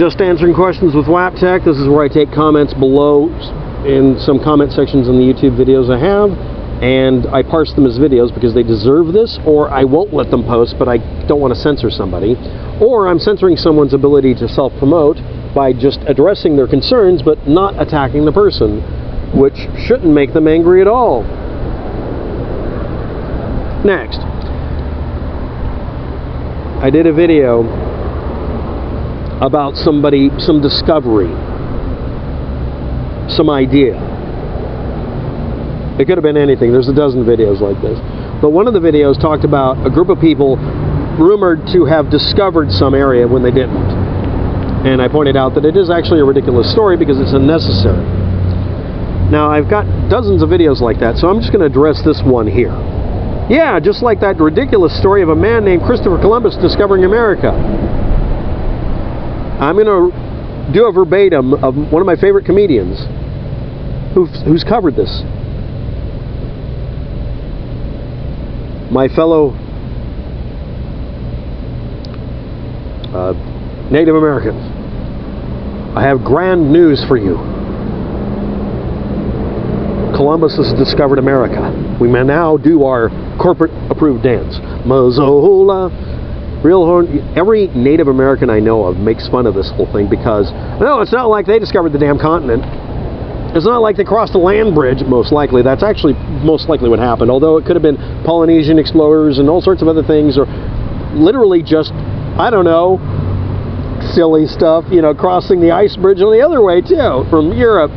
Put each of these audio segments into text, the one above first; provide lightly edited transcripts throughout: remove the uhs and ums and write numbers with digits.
Just Answering Questions with WapTech. This is where I take comments below in some comment sections in the YouTube videos I have, and I parse them as videos because they deserve this, or I won't let them post, but I don't want to censor somebody. Or I'm censoring someone's ability to self-promote by just addressing their concerns but not attacking the person, which shouldn't make them angry at all. Next, I did a video about somebody, some discovery, some idea. It could have been anything. There's a dozen videos like this. But one of the videos talked about a group of people rumored to have discovered some area when they didn't. And I pointed out that it is actually a ridiculous story because it's unnecessary. Now, I've got dozens of videos like that, so I'm just going to address this one here. Yeah, just like that ridiculous story of a man named Christopher Columbus discovering America. I'm going to do a verbatim of one of my favorite comedians who's covered this. My fellow Native Americans, I have grand news for you. Columbus has discovered America. We may now do our corporate approved dance. Mazzola. Real horn. Every Native American I know of makes fun of this whole thing because, no, it's not like they discovered the damn continent. It's not like they crossed a land bridge, most likely. That's actually most likely what happened, although it could have been Polynesian explorers and all sorts of other things, or literally just, I don't know, silly stuff, you know, crossing the ice bridge on the other way, too, from Europe.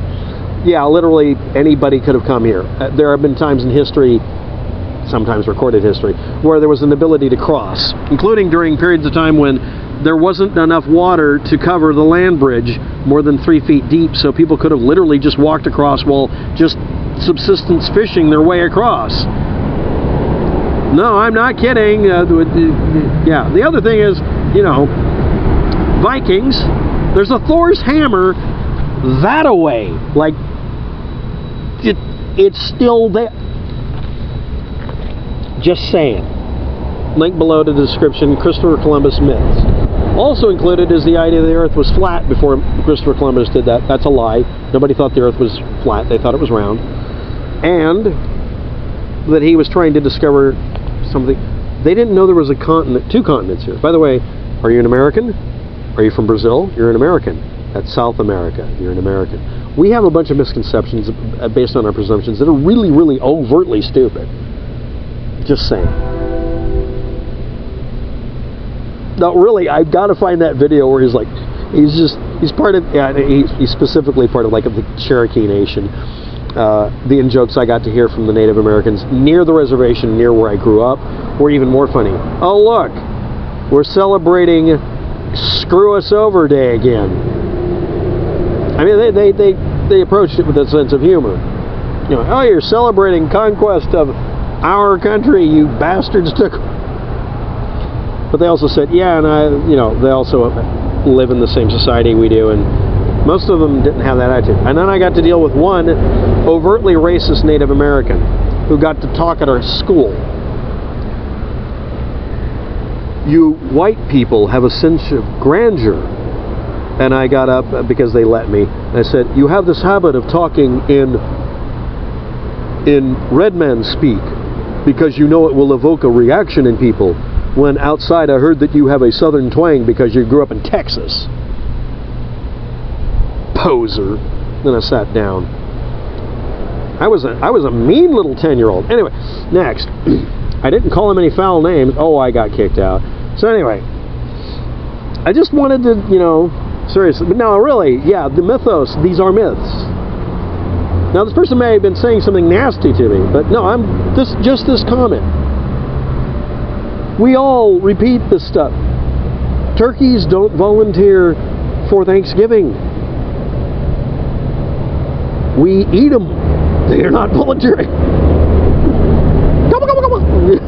Yeah, literally anybody could have come here. There have been times in history, sometimes recorded history, where there was an ability to cross, including during periods of time when there wasn't enough water to cover the land bridge more than 3 feet deep, so people could have literally just walked across while just subsistence fishing their way across. No, I'm not kidding. Yeah, the other thing is, you know, Vikings, there's a Thor's hammer that away. Like, it's still there. Just saying. Link below to the description, Christopher Columbus myths. Also included is the idea the Earth was flat before Christopher Columbus did that. That's a lie. Nobody thought the Earth was flat. They thought it was round. And that he was trying to discover something. They didn't know there was a continent, 2 continents here. By the way, are you an American? Are you from Brazil? You're an American. That's South America. You're an American. We have a bunch of misconceptions based on our presumptions that are really, really overtly stupid. Just saying. No, really, I've got to find that video where he's like, he's part of, yeah, he's specifically part of like the Cherokee Nation. The in-jokes I got to hear from the Native Americans near the reservation, near where I grew up, were even more funny. Oh, look, we're celebrating Screw Us Over Day again. I mean, they approached it with a sense of humor. You know, oh, you're celebrating conquest of our country, you bastards took. But they also said, yeah, and you know, they also live in the same society we do, and most of them didn't have that attitude. And then I got to deal with one overtly racist Native American who got to talk at our school. You white people have a sense of grandeur. And I got up because they let me. I said, you have this habit of talking in red man speak because you know it will evoke a reaction in people. When outside I heard that you have a southern twang because you grew up in Texas. Poser. Then I sat down. I was a mean little 10-year-old. Anyway, next. I didn't call him any foul names. Oh, I got kicked out. So anyway, I just wanted to, you know, seriously, but no, really, yeah, the mythos, these are myths. Now, this person may have been saying something nasty to me, but no, just this comment. We all repeat this stuff. Turkeys don't volunteer for Thanksgiving. We eat them. They are not volunteering. Come on.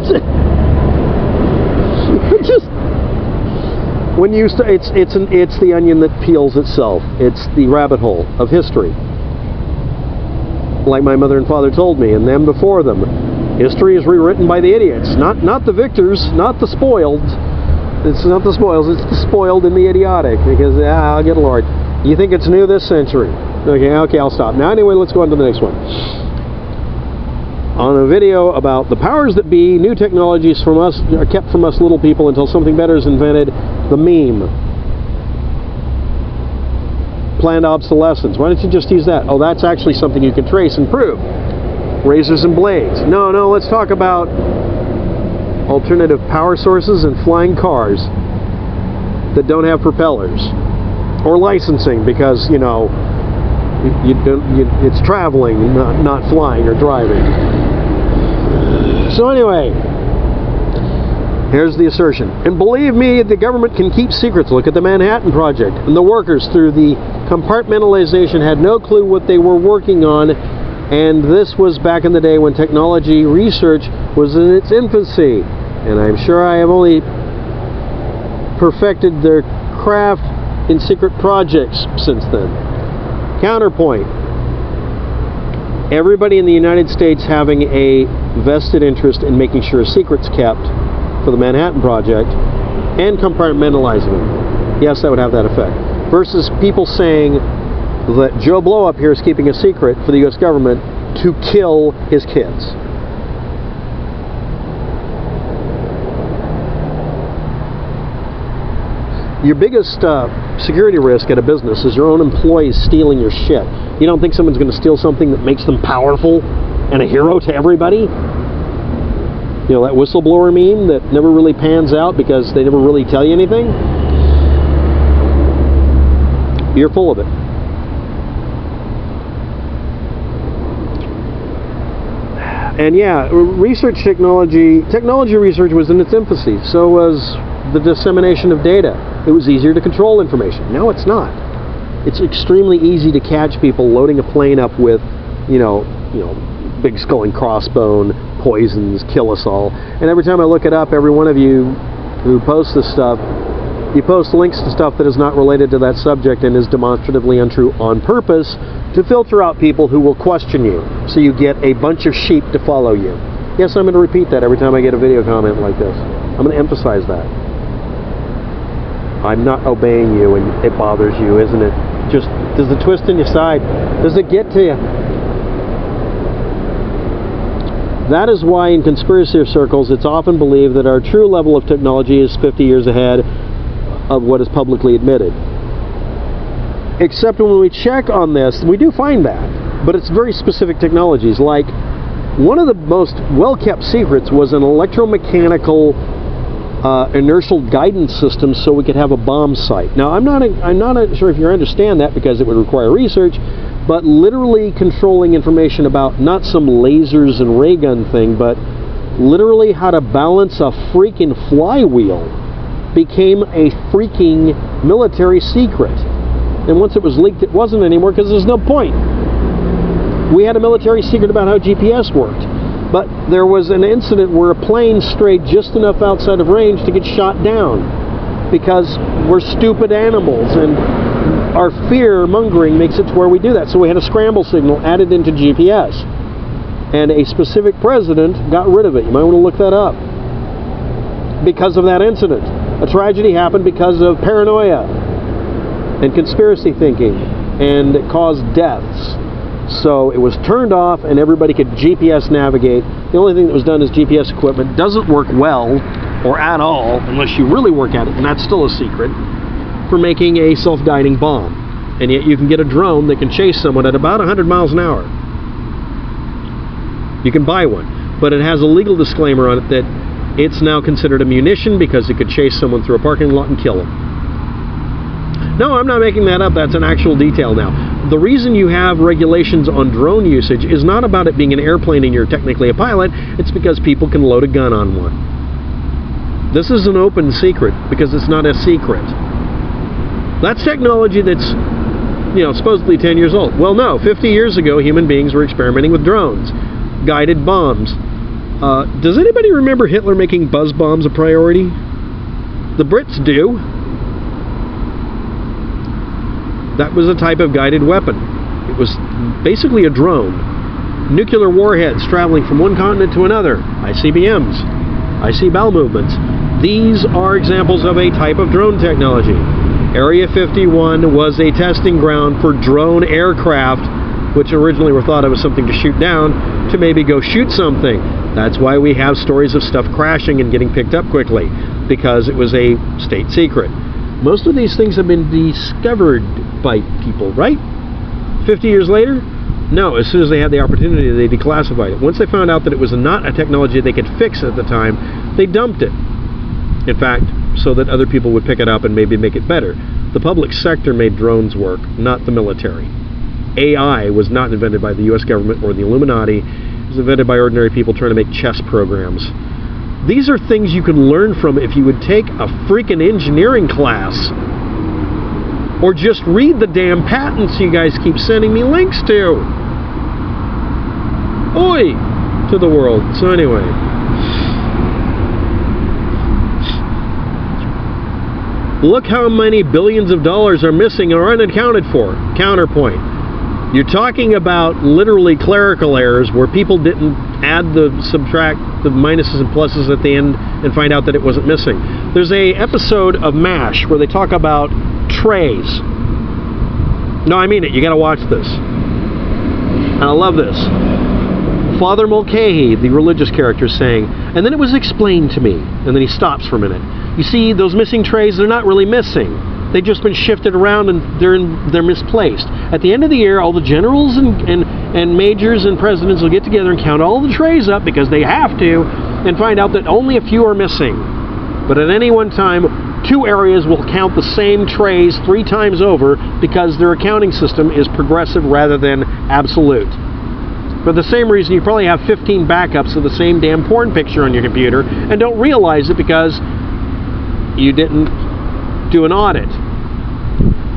Just when you it's the onion that peels itself. It's the rabbit hole of history. Like my mother and father told me, and them before them. History is rewritten by the idiots, not the victors, not the spoiled. It's not the spoils, it's the spoiled and the idiotic. Because, oh, good Lord. You think it's new this century? Okay, I'll stop. Now, anyway, let's go on to the next one. On a video about the powers that be, new technologies from us are kept from us little people until something better is invented. The meme. Planned obsolescence. Why don't you just use that? Oh, that's actually something you can trace and prove. Razors and blades. No, let's talk about alternative power sources and flying cars that don't have propellers. Or licensing, because, you know, it's traveling, not flying or driving. So anyway, here's the assertion. And believe me, the government can keep secrets. Look at the Manhattan Project. And the workers, through the compartmentalization, had no clue what they were working on. And this was back in the day when technology research was in its infancy. And I'm sure I have only perfected their craft in secret projects since then. Counterpoint. Everybody in the United States having a vested interest in making sure a secret's kept for the Manhattan Project and compartmentalizing them. Yes, that would have that effect. Versus people saying that Joe Blow Up here is keeping a secret for the U.S. government to kill his kids. Your biggest security risk at a business is your own employees stealing your shit. You don't think someone's going to steal something that makes them powerful and a hero to everybody? You know, that whistleblower meme that never really pans out because they never really tell you anything? You're full of it. And yeah, technology research was in its infancy. So was the dissemination of data. It was easier to control information. No, it's not. It's extremely easy to catch people loading a plane up with, you know, big skull and crossbone, poisons, kill us all. And every time I look it up, every one of you who posts this stuff, you post links to stuff that is not related to that subject and is demonstratively untrue on purpose to filter out people who will question you, so you get a bunch of sheep to follow you. Yes, I'm going to repeat that every time I get a video comment like this. I'm going to emphasize that. I'm not obeying you, and it bothers you, isn't it? Just, does the twist in your side, does it get to you? That is why in conspiracy circles it's often believed that our true level of technology is 50 years ahead of what is publicly admitted. Except when we check on this, we do find that. But it's very specific technologies. Like, one of the most well-kept secrets was an electromechanical inertial guidance system so we could have a bomb sight. Now, I'm not sure if you understand that because it would require research, but literally controlling information about not some lasers and ray gun thing, but literally how to balance a freaking flywheel became a freaking military secret. And once it was leaked, it wasn't anymore because there's no point. We had a military secret about how GPS worked. But there was an incident where a plane strayed just enough outside of range to get shot down because we're stupid animals and our fear-mongering makes it to where we do that. So we had a scramble signal added into GPS. And a specific president got rid of it. You might want to look that up. Because of that incident. A tragedy happened because of paranoia and conspiracy thinking, and it caused deaths. So it was turned off and everybody could GPS navigate. The only thing that was done is GPS equipment doesn't work well or at all unless you really work at it, and that's still a secret, for making a self-guiding bomb. And yet you can get a drone that can chase someone at about 100 miles an hour. You can buy one, but it has a legal disclaimer on it that it's now considered a munition because it could chase someone through a parking lot and kill them. No, I'm not making that up. That's an actual detail now. The reason you have regulations on drone usage is not about it being an airplane and you're technically a pilot. It's because people can load a gun on one. This is an open secret because it's not a secret. That's technology that's, supposedly 10 years old. Well, no. 50 years ago, human beings were experimenting with drones, guided bombs. Does anybody remember Hitler making buzz bombs a priority? The Brits do. That was a type of guided weapon. It was basically a drone. Nuclear warheads traveling from one continent to another. ICBMs. IC bowel movements. These are examples of a type of drone technology. Area 51 was a testing ground for drone aircraft, which originally were thought of as something to shoot down, to maybe go shoot something. That's why we have stories of stuff crashing and getting picked up quickly, because it was a state secret. Most of these things have been discovered by people, right? 50 years later? No, as soon as they had the opportunity, they declassified it. Once they found out that it was not a technology they could fix at the time, they dumped it. In fact, so that other people would pick it up and maybe make it better. The public sector made drones work, not the military. AI was not invented by the US government or the Illuminati. It was invented by ordinary people trying to make chess programs. These are things you can learn from if you would take a freaking engineering class. Or just read the damn patents you guys keep sending me links to. Oi! To the world. So anyway. Look how many billions of dollars are missing or unaccounted for. Counterpoint. You're talking about literally clerical errors where people didn't add subtract the minuses and pluses at the end and find out that it wasn't missing. There's a episode of MASH where they talk about trays. No, I mean it. You got to watch this. And I love this. Father Mulcahy, the religious character, is saying, and then it was explained to me. And then he stops for a minute. You see, those missing trays, they're not really missing. They've just been shifted around and they're misplaced. At the end of the year, all the generals and majors and presidents will get together and count all the trays up because they have to, and find out that only a few are missing. But at any one time, 2 areas will count the same trays 3 times over because their accounting system is progressive rather than absolute. For the same reason, you probably have 15 backups of the same damn porn picture on your computer and don't realize it because you didn't do an audit.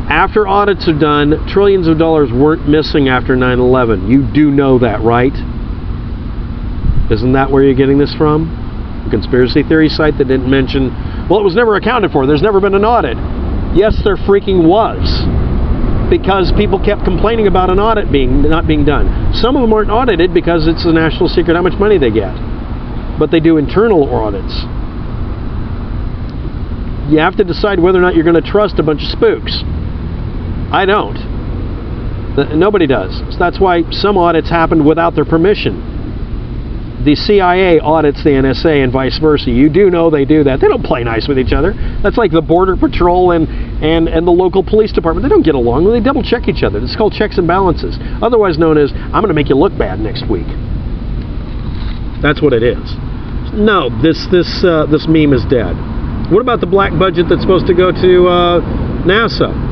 After audits are done, trillions of dollars weren't missing after 9/11. You do know that, right? Isn't that where you're getting this from? A conspiracy theory site that didn't mention, well, it was never accounted for. There's never been an audit. Yes, there freaking was. Because people kept complaining about an audit not being done. Some of them aren't audited because it's a national secret how much money they get. But they do internal audits. You have to decide whether or not you're going to trust a bunch of spooks. I don't. Nobody does. So that's why some audits happened without their permission. The CIA audits the NSA and vice versa. You do know they do that. They don't play nice with each other. That's like the Border Patrol and the local police department. They don't get along. They double check each other. It's called checks and balances. Otherwise known as, I'm going to make you look bad next week. That's what it is. No, this meme is dead. What about the black budget that's supposed to go to NASA?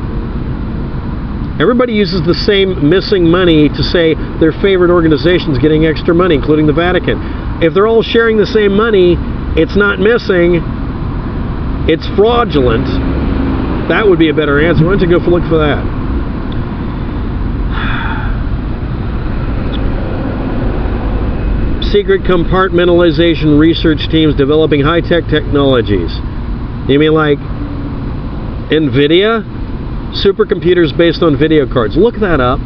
Everybody uses the same missing money to say their favorite organization's getting extra money, including the Vatican. If they're all sharing the same money, it's not missing, it's fraudulent. That would be a better answer. Why don't you go look for that? Secret compartmentalization research teams developing high-tech technologies. You mean like NVIDIA? Supercomputers based on video cards. Look that up.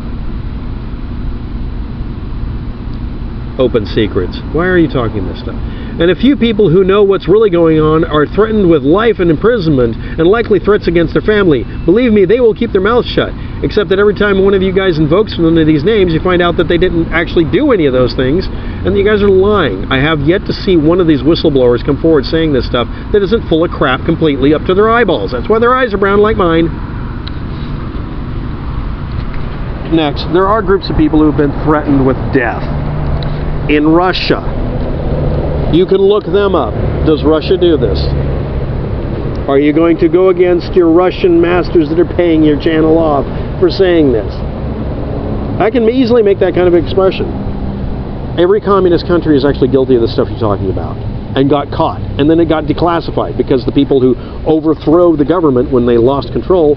Open secrets. Why are you talking this stuff? And a few people who know what's really going on are threatened with life and imprisonment and likely threats against their family. Believe me, they will keep their mouths shut. Except that every time one of you guys invokes one of these names, you find out that they didn't actually do any of those things, and you guys are lying. I have yet to see one of these whistleblowers come forward saying this stuff that isn't full of crap completely up to their eyeballs. That's why their eyes are brown like mine. Next, there are groups of people who have been threatened with death. In Russia. You can look them up. Does Russia do this? Are you going to go against your Russian masters that are paying your channel off for saying this? I can easily make that kind of expression. Every communist country is actually guilty of the stuff you're talking about and got caught. And then it got declassified because the people who overthrow the government when they lost control,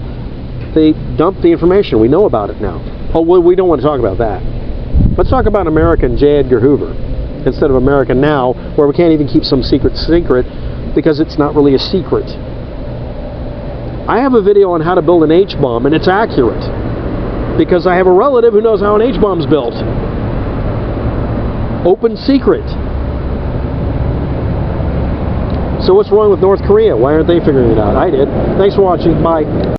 they dumped the information. We know about it now. Oh, well, we don't want to talk about that. Let's talk about America and J. Edgar Hoover instead of America now, where we can't even keep some secret because it's not really a secret. I have a video on how to build an H-bomb, and it's accurate because I have a relative who knows how an H-bomb's built. Open secret. So what's wrong with North Korea? Why aren't they figuring it out? I did. Thanks for watching. Bye.